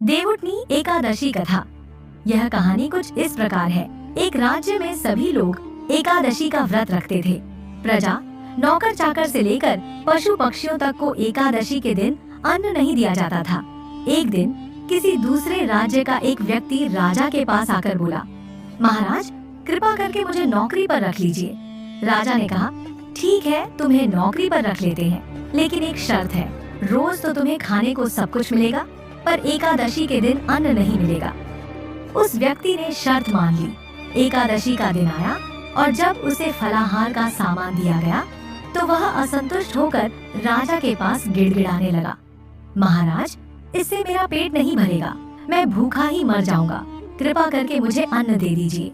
देवउठनी एकादशी कथा। यह कहानी कुछ इस प्रकार है। एक राज्य में सभी लोग एकादशी का व्रत रखते थे। प्रजा, नौकर चाकर से लेकर पशु पक्षियों तक को एकादशी के दिन अन्न नहीं दिया जाता था। एक दिन किसी दूसरे राज्य का एक व्यक्ति राजा के पास आकर बोला, महाराज, कृपा करके मुझे नौकरी पर रख लीजिए। राजा ने कहा, ठीक है, तुम्हें नौकरी पर रख लेते हैं, लेकिन एक शर्त है, रोज तो तुम्हें खाने को सब कुछ मिलेगा, पर एकादशी के दिन अन्न नहीं मिलेगा। उस व्यक्ति ने शर्त मान ली। एकादशी का दिन आया और जब उसे फलाहार का सामान दिया गया तो वह असंतुष्ट होकर राजा के पास गिड़गिड़ाने लगा, महाराज, इससे मेरा पेट नहीं भरेगा, मैं भूखा ही मर जाऊंगा, कृपा करके मुझे अन्न दे दीजिए।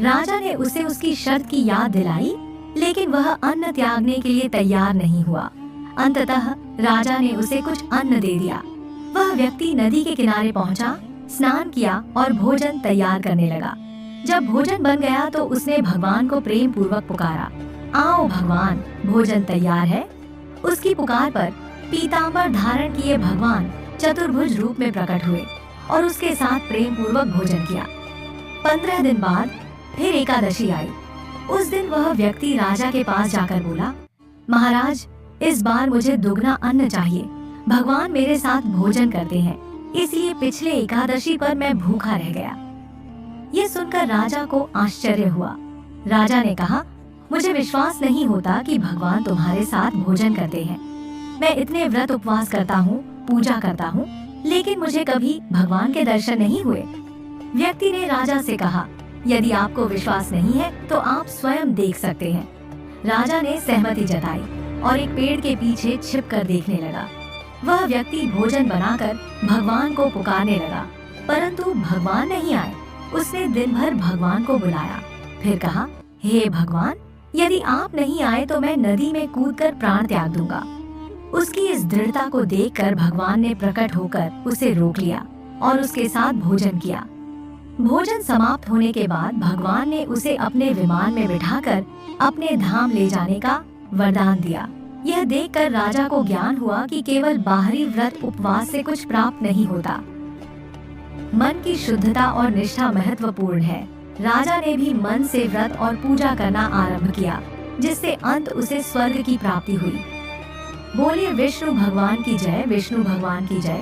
राजा ने उसे उसकी शर्त की याद दिलाई, लेकिन वह अन्न त्यागने के लिए तैयार नहीं हुआ। अंततः राजा ने उसे कुछ अन्न दे दिया। वह व्यक्ति नदी के किनारे पहुंचा, स्नान किया और भोजन तैयार करने लगा। जब भोजन बन गया तो उसने भगवान को प्रेम पूर्वक पुकारा, आओ भगवान, भोजन तैयार है। उसकी पुकार पर पीतांबर धारण किए भगवान चतुर्भुज रूप में प्रकट हुए और उसके साथ प्रेम पूर्वक भोजन किया। 15 दिन बाद फिर एकादशी आई। उस दिन वह व्यक्ति राजा के पास जाकर बोला, महाराज, इस बार मुझे दुगना अन्न चाहिए। भगवान मेरे साथ भोजन करते हैं, इसलिए पिछले एकादशी पर मैं भूखा रह गया। ये सुनकर राजा को आश्चर्य हुआ। राजा ने कहा, मुझे विश्वास नहीं होता कि भगवान तुम्हारे साथ भोजन करते हैं। मैं इतने व्रत उपवास करता हूँ, पूजा करता हूँ, लेकिन मुझे कभी भगवान के दर्शन नहीं हुए। व्यक्ति ने राजा से कहा, यदि आपको विश्वास नहीं है तो आप स्वयं देख सकते हैं। राजा ने सहमति जताई और एक पेड़ के पीछे छिपकर देखने लगा। वह व्यक्ति भोजन बनाकर भगवान को पुकारने लगा, परंतु भगवान नहीं आए। उसने दिन भर भगवान को बुलाया, फिर कहा, हे भगवान, यदि आप नहीं आए तो मैं नदी में कूदकर प्राण त्याग दूंगा। उसकी इस दृढ़ता को देखकर भगवान ने प्रकट होकर उसे रोक लिया और उसके साथ भोजन किया। भोजन समाप्त होने के बाद भगवान ने उसे अपने विमान में बिठाकर अपने धाम ले जाने का वरदान दिया। यह देखकर राजा को ज्ञान हुआ कि केवल बाहरी व्रत उपवास से कुछ प्राप्त नहीं होता। मन की शुद्धता और निष्ठा महत्वपूर्ण है। राजा ने भी मन से व्रत और पूजा करना आरंभ किया, जिससे अंत उसे स्वर्ग की प्राप्ति हुई। बोलिए विष्णु भगवान की जय, विष्णु भगवान की जय।